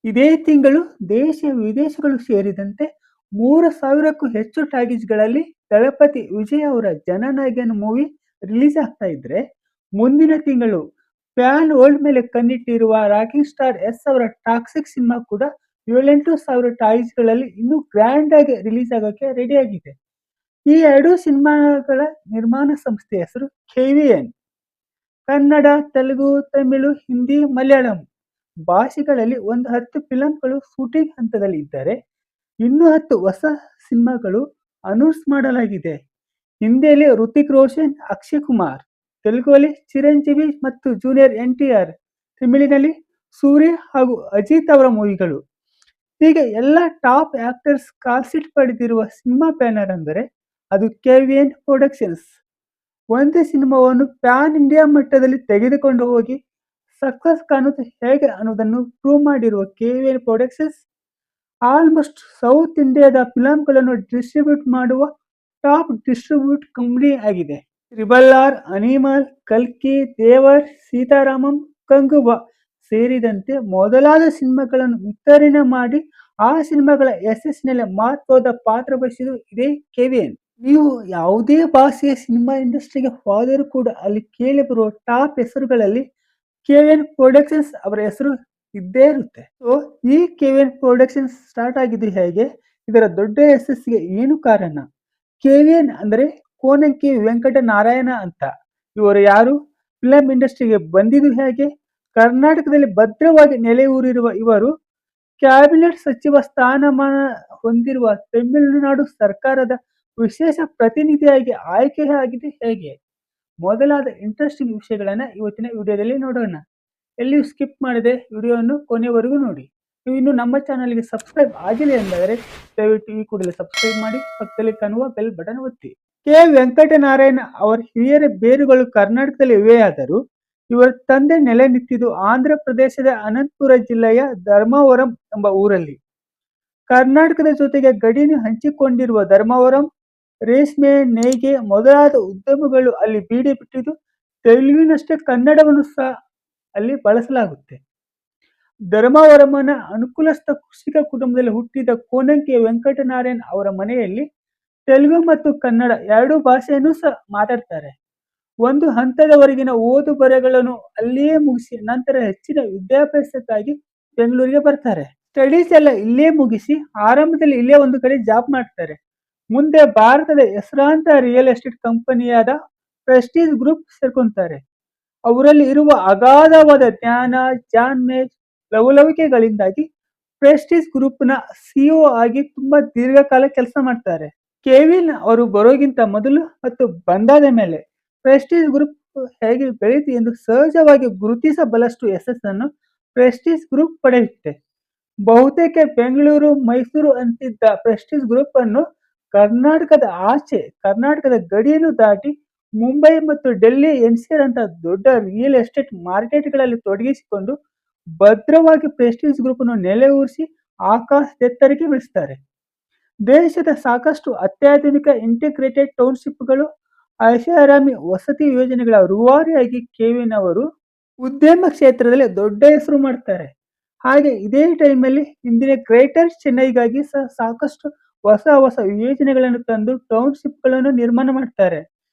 ಇದೇ ತಿಂಗಳು ದೇಶ ವಿದೇಶಗಳು ಸೇರಿದಂತೆ 3,000ಕ್ಕೂ ಹೆಚ್ಚು ಟಾಕೀಸ್‌ಗಳಲ್ಲಿ ದಳಪತಿ ವಿಜಯ್ ಅವರ ಜನನಾಯಕನ್ ಮೂವಿ ರಿಲೀಸ್ ಆಗ್ತಾ ಇದ್ರೆ, ಮುಂದಿನ ತಿಂಗಳು ಪ್ಯಾನ್ ವರ್ಲ್ಡ್ ಮೇಲೆ ಕಣ್ಣಿಟ್ಟಿರುವ ರಾಕಿಂಗ್ ಸ್ಟಾರ್ ಯಶ್ ಅವರ ಟಾಕ್ಸಿಕ್ ಸಿನಿಮಾ ಕೂಡ 7-8 ಸಾವಿರ ಟಾಕೀಸ್‌ಗಳಲ್ಲಿ ಇನ್ನೂ ಗ್ರ್ಯಾಂಡ್ ಆಗಿ ರಿಲೀಸ್ ಆಗೋಕೆ ರೆಡಿ ಆಗಿದೆ. ಈ ಎರಡೂ ಸಿನಿಮಾಗಳ ನಿರ್ಮಾಣ ಸಂಸ್ಥೆ ಹೆಸರು ಕೆವಿಎನ್. ಕನ್ನಡ, ತೆಲುಗು, ತಮಿಳು, ಹಿಂದಿ, ಮಲಯಾಳಂ ಭಾಷೆಗಳಲ್ಲಿ ಒಂದು 10 ಫಿಲಂಗಳು ಶೂಟಿಂಗ್ ಹಂತದಲ್ಲಿ ಇದ್ದರೆ, ಇನ್ನೂ 10 ಹೊಸ ಸಿನಿಮಾಗಳು ಅನೌನ್ಸ್ ಮಾಡಲಾಗಿದೆ. ಹಿಂದಿಯಲ್ಲಿ ಹೃತಿಕ್ ರೋಷನ್, ಅಕ್ಷಯ್ ಕುಮಾರ್, ತೆಲುಗುವಲ್ಲಿ ಚಿರಂಜೀವಿ ಮತ್ತು ಜೂನಿಯರ್ ಎನ್‌ಟಿಆರ್, ತಮಿಳಿನಲ್ಲಿ ಸೂರ್ಯ ಹಾಗೂ ಅಜಿತ್ ಅವರ ಮೂವಿಗಳು. ಹೀಗೆ ಎಲ್ಲ ಟಾಪ್ ಆಕ್ಟರ್ಸ್ ಕಾಲ್ಶೀಟ್ ಪಡೆದಿರುವ ಸಿನಿಮಾ ಬ್ಯಾನರ್ ಅಂದರೆ ಅದು ಕೆವಿಎನ್ ಪ್ರೊಡಕ್ಷನ್ಸ್. ಒಂದೇ ಸಿನಿಮಾವನ್ನು ಪ್ಯಾನ್ ಇಂಡಿಯಾ ಮಟ್ಟದಲ್ಲಿ ತೆಗೆದುಕೊಂಡು ಹೋಗಿ ಸಕ್ಸಸ್ ಕಾಣುವುದು ಹೇಗೆ ಅನ್ನೋದನ್ನು ಪ್ರೂವ್ ಮಾಡಿರುವ ಕೆವಿಎನ್ ಪ್ರೊಡಕ್ಷನ್ಸ್ ಆಲ್ಮೋಸ್ಟ್ ಸೌತ್ ಇಂಡಿಯಾದ ಫಿಲಂಗಳನ್ನು ಡಿಸ್ಟ್ರಿಬ್ಯೂಟ್ ಮಾಡುವ ಟಾಪ್ ಡಿಸ್ಟ್ರಿಬ್ಯೂಟ್ ಕಂಪನಿ ಆಗಿದೆ. ತ್ರಿಬಲ್ ಆರ್, ಅನಿಮಲ್, ಕಲ್ಕಿ, ದೇವರ್, ಸೀತಾರಾಮಂ, ಕಂಗುಬಾ ಸೇರಿದಂತೆ ಮೊದಲಾದ ಸಿನಿಮಾಗಳನ್ನು ವಿತರಣೆ ಮಾಡಿ ಆ ಸಿನಿಮಾಗಳ ಯಶಸ್ಸಿನಲ್ಲಿ ಮಹತ್ವದ ಪಾತ್ರ ವಹಿಸಿದ್ದು ಇದೇ ಕೆವಿಎನ್. ನೀವು ಯಾವುದೇ ಭಾಷೆಯ ಸಿನಿಮಾ ಇಂಡಸ್ಟ್ರಿಗೆ ಹೋದರೂ ಕೂಡ ಅಲ್ಲಿ ಕೇಳಿ ಬರುವ ಟಾಪ್ ಹೆಸರುಗಳಲ್ಲಿ ಕೆವಿಎನ್ ಪ್ರೊಡಕ್ಷನ್ಸ್ ಅವರ ಹೆಸರು ಇದ್ದೇ ಇರುತ್ತೆ. ಸೊ ಈ ಕೆವಿಎನ್ ಪ್ರೊಡಕ್ಷನ್ಸ್ ಸ್ಟಾರ್ಟ್ ಆಗಿದ್ದು ಹೇಗೆ, ಇದರ ದೊಡ್ಡ ಯಶಸ್ಸಿಗೆ ಏನು ಕಾರಣ? ಕೆವಿಎನ್ ಅಂದರೆ ಕೋನಂಕಿ ವೆಂಕಟ ನಾರಾಯಣ ಅಂತ. ಇವರು ಯಾರು? ಫಿಲಂ ಇಂಡಸ್ಟ್ರಿಗೆ ಬಂದಿದ್ದು ಹೇಗೆ? ಕರ್ನಾಟಕದಲ್ಲಿ ಭದ್ರವಾಗಿ ನೆಲೆಯೂರಿರುವ ಇವರು ಕ್ಯಾಬಿನೆಟ್ ಸಚಿವ ಸ್ಥಾನಮಾನ ಹೊಂದಿರುವ ತಮಿಳುನಾಡು ಸರ್ಕಾರದ ವಿಶೇಷ ಪ್ರತಿನಿಧಿಯಾಗಿ ಆಯ್ಕೆಯಾಗಿದೆ ಹೇಗೆ? ಮೊದಲಾದ ಇಂಟ್ರೆಸ್ಟಿಂಗ್ ವಿಷಯಗಳನ್ನ ಇವತ್ತಿನ ವಿಡಿಯೋದಲ್ಲಿ ನೋಡೋಣ. ಎಲ್ಲಿಯೂ ಸ್ಕಿಪ್ ಮಾಡದೆ ವಿಡಿಯೋವನ್ನು ಕೊನೆವರೆಗೂ ನೋಡಿ. ನೀವು ಇನ್ನು ನಮ್ಮ ಚಾನಲ್ಗೆ ಸಬ್ಸ್ಕ್ರೈಬ್ ಆಗಿಲ್ಲ ಎಂದಾದರೆ ದಯವಿಟ್ಟು ಈ ಕೂಡಲೇ ಸಬ್ಸ್ಕ್ರೈಬ್ ಮಾಡಿ, ಪಕ್ಕದಲ್ಲಿ ಕಾಣುವ ಬೆಲ್ ಬಟನ್ ಒತ್ತಿ. ಕೆ ವೆಂಕಟನಾರಾಯಣ ಅವರ ಹಿರಿಯರ ಬೇರುಗಳು ಕರ್ನಾಟಕದಲ್ಲಿ ಇವೆಯಾದರೂ ಇವರ ತಂದೆ ನೆಲೆ ನಿಂತಿದ್ದು ಆಂಧ್ರ ಪ್ರದೇಶದ ಅನಂತಪುರ ಜಿಲ್ಲೆಯ ಧರ್ಮವರಂ ಎಂಬ ಊರಲ್ಲಿ. ಕರ್ನಾಟಕದ ಜೊತೆಗೆ ಗಡಿಯನ್ನು ಹಂಚಿಕೊಂಡಿರುವ ಧರ್ಮವರಂ ರೇಷ್ಮೆ, ನೇಯ್ಗೆ ಮೊದಲಾದ ಉದ್ಯಮಗಳು ಅಲ್ಲಿ ಬೀಡಿ ಬಿಟ್ಟಿದ್ದು, ತೆಲುಗಿನಷ್ಟೇ ಕನ್ನಡವನ್ನು ಸಹ ಅಲ್ಲಿ ಬಳಸಲಾಗುತ್ತೆ. ಧರ್ಮವರಮನ ಅನುಕೂಲಸ್ಥ ಕೃಷಿಕ ಕುಟುಂಬದಲ್ಲಿ ಹುಟ್ಟಿದ ಕೋನಂಕಿ ವೆಂಕಟನಾರಾಯಣ್ ಅವರ ಮನೆಯಲ್ಲಿ ತೆಲುಗು ಮತ್ತು ಕನ್ನಡ ಎರಡೂ ಭಾಷೆಯನ್ನು ಸಹ ಮಾತಾಡ್ತಾರೆ. ಒಂದು ಹಂತದವರೆಗಿನ ಓದು ಬರಹಗಳನ್ನು ಅಲ್ಲಿಯೇ ಮುಗಿಸಿ ನಂತರ ಹೆಚ್ಚಿನ ವಿದ್ಯಾಭ್ಯಾಸಕ್ಕಾಗಿ ಬೆಂಗಳೂರಿಗೆ ಬರ್ತಾರೆ. ಸ್ಟಡೀಸ್ ಎಲ್ಲ ಇಲ್ಲೇ ಮುಗಿಸಿ ಆರಂಭದಲ್ಲಿ ಇಲ್ಲೇ ಒಂದು ಕಡೆ ಜಾಬ್ ಮಾಡ್ತಾರೆ. ಮುಂದೆ ಭಾರತದ ಹೆಸರಾಂತ ರಿಯಲ್ ಎಸ್ಟೇಟ್ ಕಂಪನಿಯಾದ ಪ್ರೆಸ್ಟೀಜ್ ಗ್ರೂಪ್ ಸೇರ್ಕೊಂತಾರೆ. ಅವರಲ್ಲಿ ಇರುವ ಅಗಾಧವಾದ ಜ್ಞಾನ, ಜಾಣ್ಮೆ, ಲವಲವಿಕೆಗಳಿಂದಾಗಿ ಪ್ರೆಸ್ಟೀಜ್ ಗ್ರೂಪ್ನ ಸಿಇಒ ಆಗಿ ತುಂಬಾ ದೀರ್ಘಕಾಲ ಕೆಲಸ ಮಾಡ್ತಾರೆ. ಕೆವಿನ್ ಅವರು ಬರೋಗಿಂತ ಮೊದಲು ಮತ್ತು ಬಂದಾದ ಮೇಲೆ ಪ್ರೆಸ್ಟೀಜ್ ಗ್ರೂಪ್ ಹೇಗೆ ಬೆಳೀತು ಎಂದು ಸಹಜವಾಗಿ ಗುರುತಿಸಬಲ್ಲಷ್ಟು ಯಶಸ್ಸನ್ನು ಪ್ರೆಸ್ಟೀಜ್ ಗ್ರೂಪ್ ಪಡೆಯುತ್ತೆ. ಬಹುತೇಕ ಬೆಂಗಳೂರು, ಮೈಸೂರು ಅಂತಿದ್ದ ಪ್ರೆಸ್ಟೀಜ್ ಗ್ರೂಪ್ ಅನ್ನು ಕರ್ನಾಟಕದ ಆಚೆ, ಕರ್ನಾಟಕದ ಗಡಿಯನ್ನು ದಾಟಿ ಮುಂಬೈ ಮತ್ತು ಡೆಲ್ಲಿ, ಎನ್ಸಿಆರ್ ಅಂತ ದೊಡ್ಡ ರಿಯಲ್ ಎಸ್ಟೇಟ್ ಮಾರ್ಕೆಟ್ಗಳಲ್ಲಿ ತೊಡಗಿಸಿಕೊಂಡು ಭದ್ರವಾಗಿ ಪ್ರೆಸ್ಟೀಜ್ ಗ್ರೂಪ್ ಅನ್ನು ನೆಲೆಯೂರಿಸಿ ಆಕಾಶದೆತ್ತರಕ್ಕೆ ಬೆಳೆಸ್ತಾರೆ. ದೇಶದ ಸಾಕಷ್ಟು ಅತ್ಯಾಧುನಿಕ ಇಂಟಿಗ್ರೇಟೆಡ್ ಟೌನ್ಶಿಪ್ಗಳು, ಐಷಾರಾಮಿ ವಸತಿ ಯೋಜನೆಗಳ ರೂವಾರಿಯಾಗಿ ಕೆವಿನ್ ಅವರು ಉದ್ಯಮ ಕ್ಷೇತ್ರದಲ್ಲಿ ದೊಡ್ಡ ಹೆಸರು ಮಾಡ್ತಾರೆ. ಹಾಗೆ ಇದೇ ಟೈಮಲ್ಲಿ ಇಂದಿನ ಗ್ರೇಟರ್ ಚೆನ್ನೈಗಾಗಿ ಸಹ ಸಾಕಷ್ಟು ಹೊಸ ಹೊಸ ಯೋಜನೆಗಳನ್ನು ತಂದು ಟೌನ್ಶಿಪ್ಗಳನ್ನು ನಿರ್ಮಾಣ ಮಾಡ್ತಾರೆ.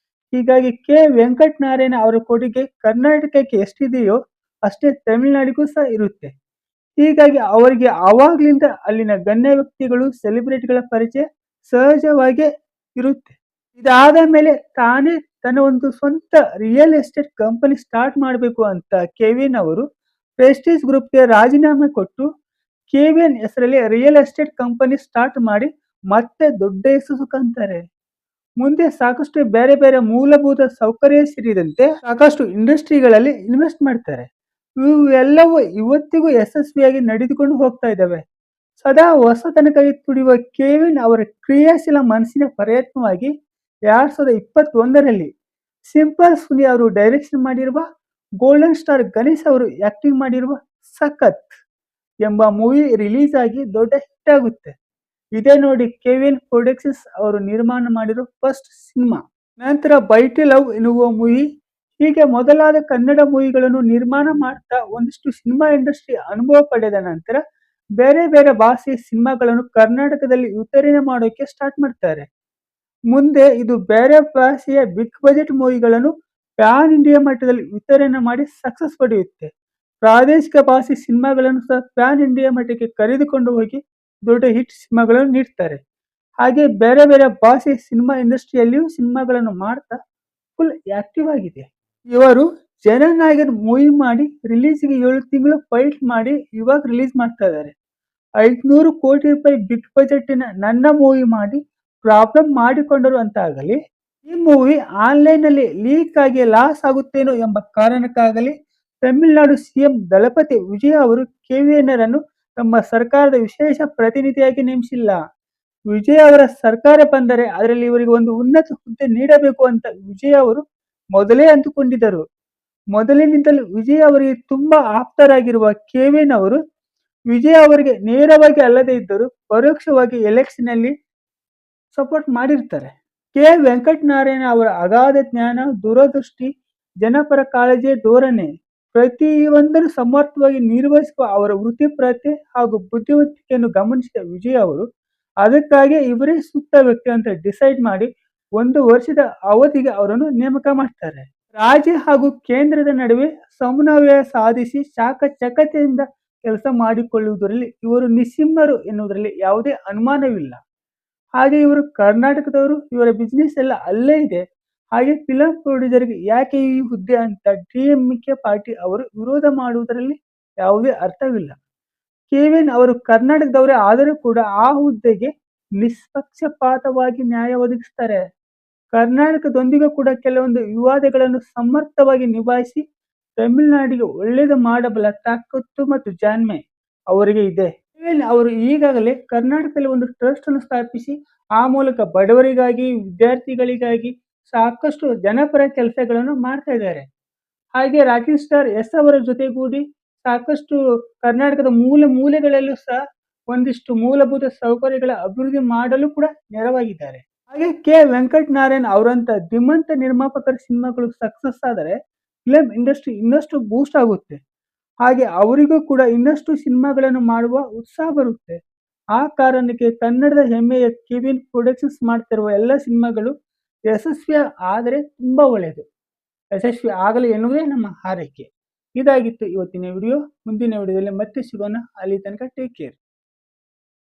ಹೀಗಾಗಿ ಕೆ ವೆಂಕಟನಾರಾಯಣ ಅವರ ಕೊಡುಗೆ ಕರ್ನಾಟಕಕ್ಕೆ ಎಷ್ಟಿದೆಯೋ ಅಷ್ಟೇ ತಮಿಳುನಾಡಿಗೂ ಸಹ ಇರುತ್ತೆ. ಹೀಗಾಗಿ ಅವರಿಗೆ ಆವಾಗ್ಲಿಂದ ಅಲ್ಲಿನ ಗಣ್ಯ ವ್ಯಕ್ತಿಗಳು, ಸೆಲೆಬ್ರಿಟಿಗಳ ಪರಿಚಯ ಸಹಜವಾಗೇ ಇರುತ್ತೆ. ಇದಾದ ಮೇಲೆ ತಾನೇ ತನ್ನ ಒಂದು ಸ್ವಂತ ರಿಯಲ್ ಎಸ್ಟೇಟ್ ಕಂಪನಿ ಸ್ಟಾರ್ಟ್ ಮಾಡಬೇಕು ಅಂತ ಕೆವಿನ್ ಅವರು ಪ್ರೆಸ್ಟೀಜ್ ಗ್ರೂಪ್ಗೆ ರಾಜೀನಾಮೆ ಕೊಟ್ಟು ಕೆವಿಎನ್ ಹೆಸರಲ್ಲಿ ರಿಯಲ್ ಎಸ್ಟೇಟ್ ಕಂಪನಿ ಸ್ಟಾರ್ಟ್ ಮಾಡಿ ಮತ್ತೆ ದೊಡ್ಡ ಯಶಸ್ಸು ಕಾಣ್ತಾರೆ. ಮುಂದೆ ಸಾಕಷ್ಟು ಬೇರೆ ಬೇರೆ ಮೂಲಭೂತ ಸೌಕರ್ಯ ಸೇರಿದಂತೆ ಸಾಕಷ್ಟು ಇಂಡಸ್ಟ್ರಿಗಳಲ್ಲಿ ಇನ್ವೆಸ್ಟ್ ಮಾಡ್ತಾರೆ. ಇವೆಲ್ಲವೂ ಇವತ್ತಿಗೂ ಯಶಸ್ವಿಯಾಗಿ ನಡೆದುಕೊಂಡು ಹೋಗ್ತಾ ಇದ್ದಾವೆ. ಸದಾ ಹೊಸತನಕ್ಕಾಗಿ ತುಡಿಯುವ ಕೆವಿನ್ ಅವರ ಕ್ರಿಯಾಶೀಲ ಮನಸ್ಸಿನ ಪ್ರಯತ್ನವಾಗಿ 2021ರಲ್ಲಿ ಸಿಂಪಲ್ ಸುನಿ ಅವರು ಡೈರೆಕ್ಷನ್ ಮಾಡಿರುವ, ಗೋಲ್ಡನ್ ಸ್ಟಾರ್ ಗಣೇಶ್ ಅವರು ಆಕ್ಟಿಂಗ್ ಮಾಡಿರುವ ಸಖತ್ ಎಂಬ ಮೂವಿ ರಿಲೀಸ್ ಆಗಿ ದೊಡ್ಡ ಹಿಟ್ ಆಗುತ್ತೆ. ಇದೇ ನೋಡಿ ಕೆವಿಎನ್ ಪ್ರೊಡಕ್ಷನ್ಸ್ ಅವರು ನಿರ್ಮಾಣ ಮಾಡಿರೋ ಫಸ್ಟ್ ಸಿನಿಮಾ. ನಂತರ ಬೈಟಿ ಲವ್ ಎನ್ನುವ ಮೂವಿ, ಹೀಗೆ ಮೊದಲಾದ ಕನ್ನಡ ಮೂವಿಗಳನ್ನು ನಿರ್ಮಾಣ ಮಾಡ್ತಾ ಒಂದಿಷ್ಟು ಸಿನಿಮಾ ಇಂಡಸ್ಟ್ರಿ ಅನುಭವ ಪಡೆದ ನಂತರ ಬೇರೆ ಬೇರೆ ಭಾಷೆಯ ಸಿನಿಮಾಗಳನ್ನು ಕರ್ನಾಟಕದಲ್ಲಿ ವಿತರಣೆ ಮಾಡೋಕೆ ಸ್ಟಾರ್ಟ್ ಮಾಡ್ತಾರೆ. ಮುಂದೆ ಇದು ಬೇರೆ ಭಾಷೆಯ ಬಿಗ್ ಬಜೆಟ್ ಮೂವಿಗಳನ್ನು ಪ್ಯಾನ್ ಇಂಡಿಯಾ ಮಟ್ಟದಲ್ಲಿ ವಿತರಣೆ ಮಾಡಿ ಸಕ್ಸಸ್ ಪಡೆಯುತ್ತೆ. ಪ್ರಾದೇಶಿಕ ಭಾಷೆ ಸಿನಿಮಾಗಳನ್ನು ಸಹ ಪ್ಯಾನ್ ಇಂಡಿಯಾ ಮಟ್ಟಕ್ಕೆ ಕರೆದುಕೊಂಡು ಹೋಗಿ ದೊಡ್ಡ ಹಿಟ್ ಸಿನಿಮಾಗಳನ್ನು ನೀಡ್ತಾರೆ. ಹಾಗೆ ಬೇರೆ ಬೇರೆ ಭಾಷೆಯ ಸಿನಿಮಾ ಇಂಡಸ್ಟ್ರಿಯಲ್ಲಿಯೂ ಸಿನಿಮಾಗಳನ್ನು ಮಾಡ್ತಾ ಫುಲ್ ಆಕ್ಟಿವ್ ಆಗಿದೆ. ಇವರು ಜನನಾಯಕನ್ ಮೂವಿ ಮಾಡಿ ರಿಲೀಸ್‌ಗೆ 7 ತಿಂಗಳು ಫೈಟ್ ಮಾಡಿ ಇವಾಗ ರಿಲೀಸ್ ಮಾಡ್ತಾ ಇದ್ದಾರೆ. 500 ಕೋಟಿ ರೂಪಾಯಿ ಬಿಗ್ ಬಜೆಟ್ಟಿನ ನನ್ನ ಮೂವಿ ಮಾಡಿ ಪ್ರಾಬ್ಲಮ್ ಮಾಡಿಕೊಂಡರು ಅಂತಾಗಲಿ, ಈ ಮೂವಿ ಆನ್‌ಲೈನ್‌ನಲ್ಲಿ ಲೀಕ್ ಆಗಿ ಲಾಸ್ ಆಗುತ್ತೇನೋ ಎಂಬ ಕಾರಣಕ್ಕಾಗಲಿ ತಮಿಳುನಾಡು ಸಿಎಂ ದಳಪತಿ ವಿಜಯ್ ಅವರು ಕೆವಿಎನ್‌ರನ್ನು ತಮ್ಮ ಸರ್ಕಾರದ ವಿಶೇಷ ಪ್ರತಿನಿಧಿಯಾಗಿ ನೇಮಿಸಿಲ್ಲ. ವಿಜಯ್ ಅವರ ಸರ್ಕಾರ ಬಂದರೆ ಅದರಲ್ಲಿ ಇವರಿಗೆ ಒಂದು ಉನ್ನತ ಹುದ್ದೆ ನೀಡಬೇಕು ಅಂತ ವಿಜಯ್ ಅವರು ಮೊದಲೇ ಅಂದುಕೊಂಡಿದ್ದರು. ಮೊದಲಿನಿಂದಲೂ ವಿಜಯ್ ಅವರಿಗೆ ತುಂಬಾ ಆಪ್ತರಾಗಿರುವ ಕೆವಿಎನ್ ಅವರು ವಿಜಯ್ ಅವರಿಗೆ ನೇರವಾಗಿ ಅಲ್ಲದೇ ಇದ್ದರೂ ಪರೋಕ್ಷವಾಗಿ ಎಲೆಕ್ಷನ್‌ನಲ್ಲಿ ಸಪೋರ್ಟ್ ಮಾಡಿರ್ತಾರೆ. ಕೆ. ವೆಂಕಟನಾರಾಯಣ ಅವರ ಅಗಾಧ ಜ್ಞಾನ, ದೂರದೃಷ್ಟಿ, ಜನಪರ ಕಾಳಜಿಯ ಧೋರಣೆ ಪ್ರತಿಯೊಂದನ್ನು ಸಮರ್ಥವಾಗಿ ನಿರ್ವಹಿಸುವ ಅವರ ವೃತ್ತಿಪರತೆ ಹಾಗೂ ಬುದ್ಧಿವಂತಿಕೆಯನ್ನು ಗಮನಿಸಿದ ವಿಜಯ್ ಅವರು ಅದಕ್ಕಾಗಿ ಇವರೇ ಸೂಕ್ತ ವ್ಯಕ್ತಿ ಅಂತ ಡಿಸೈಡ್ ಮಾಡಿ 1 ವರ್ಷದ ಅವಧಿಗೆ ಅವರನ್ನು ನೇಮಕ ಮಾಡ್ತಾರೆ. ರಾಜ್ಯ ಹಾಗೂ ಕೇಂದ್ರದ ನಡುವೆ ಸಮನ್ವಯ ಸಾಧಿಸಿ ಚಾಕಚಕ್ಯತೆಯಿಂದ ಕೆಲಸ ಮಾಡಿಕೊಳ್ಳುವುದರಲ್ಲಿ ಇವರು ನಿಸ್ಸೀಮರು ಎನ್ನುವುದರಲ್ಲಿ ಯಾವುದೇ ಅನುಮಾನವಿಲ್ಲ. ಹಾಗೆ ಇವರು ಕರ್ನಾಟಕದವರು, ಇವರ ಬಿಸ್ನೆಸ್ ಎಲ್ಲ ಅಲ್ಲೇ ಇದೆ. ಹಾಗೆ ಫಿಲಂ ಪ್ರೊಡ್ಯೂಸರ್‌ಗೆ ಯಾಕೆ ಈ ಹುದ್ದೆ ಅಂತ ಡಿಎಂಕೆ ಪಾರ್ಟಿ ಅವರು ವಿರೋಧ ಮಾಡುವುದರಲ್ಲಿ ಯಾವುದೇ ಅರ್ಥವಿಲ್ಲ. ಕೆವಿಎನ್ ಅವರು ಕರ್ನಾಟಕದವರೇ ಆದರೂ ಕೂಡ ಆ ಹುದ್ದೆಗೆ ನಿಷ್ಪಕ್ಷಪಾತವಾಗಿ ನ್ಯಾಯ ಒದಗಿಸ್ತಾರೆ. ಕರ್ನಾಟಕದೊಂದಿಗೂ ಕೂಡ ಕೆಲವೊಂದು ವಿವಾದಗಳನ್ನು ಸಮರ್ಥವಾಗಿ ನಿಭಾಯಿಸಿ ತಮಿಳುನಾಡಿಗೆ ಒಳ್ಳೆಯದು ಮಾಡಬಲ್ಲ ತಾಕತ್ತು ಮತ್ತು ಜಾಣ್ಮೆ ಅವರಿಗೆ ಇದೆ. ಕೆವಿಎನ್ ಅವರು ಈಗಾಗಲೇ ಕರ್ನಾಟಕದಲ್ಲಿ ಒಂದು ಟ್ರಸ್ಟ್ ಅನ್ನು ಸ್ಥಾಪಿಸಿ ಆ ಮೂಲಕ ಬಡವರಿಗಾಗಿ, ವಿದ್ಯಾರ್ಥಿಗಳಿಗಾಗಿ ಸಾಕಷ್ಟು ಜನಪರ ಕೆಲಸಗಳನ್ನು ಮಾಡ್ತಾ ಇದ್ದಾರೆ. ಹಾಗೆ ರಾಕಿಂಗ್ ಸ್ಟಾರ್ ಎಸ್ ಅವರ ಜೊತೆಗೂಡಿ ಸಾಕಷ್ಟು ಕರ್ನಾಟಕದ ಮೂಲೆ ಮೂಲೆಗಳಲ್ಲೂ ಸಹ ಒಂದಿಷ್ಟು ಮೂಲಭೂತ ಸೌಕರ್ಯಗಳ ಅಭಿವೃದ್ಧಿ ಮಾಡಲು ಕೂಡ ನೆರವಾಗಿದ್ದಾರೆ. ಹಾಗೆ ಕೆ. ವೆಂಕಟನಾರಾಯಣ್ ಅವರಂತ ಧೀಮಂತ ನಿರ್ಮಾಪಕರ ಸಿನಿಮಾಗಳು ಸಕ್ಸಸ್ ಆದರೆ ಫಿಲಂ ಇಂಡಸ್ಟ್ರಿ ಇನ್ನಷ್ಟು ಬೂಸ್ಟ್ ಆಗುತ್ತೆ. ಹಾಗೆ ಅವರಿಗೂ ಕೂಡ ಇನ್ನಷ್ಟು ಸಿನಿಮಾಗಳನ್ನು ಮಾಡುವ ಉತ್ಸಾಹ ಬರುತ್ತೆ. ಆ ಕಾರಣಕ್ಕೆ ಕನ್ನಡದ ಹೆಮ್ಮೆಯ ಕೆವಿಎನ್ ಪ್ರೊಡಕ್ಷನ್ಸ್ ಮಾಡ್ತಿರುವ ಎಲ್ಲ ಸಿನಿಮಾಗಳು ಯಶಸ್ವಿ ಆದರೆ ತುಂಬಾ ಒಳ್ಳೆಯದು. ಯಶಸ್ವಿ ಆಗಲಿ ಎನ್ನುವುದೇ ನಮ್ಮ ಹಾರೈಕೆ. ಇದಾಗಿತ್ತು ಇವತ್ತಿನ ವಿಡಿಯೋ. ಮುಂದಿನ ವಿಡಿಯೋದಲ್ಲಿ ಮತ್ತೆ ಸಿಗೋಣ. ಅಲ್ಲಿ ತನಕ ಟೇಕ್ ಕೇರ್.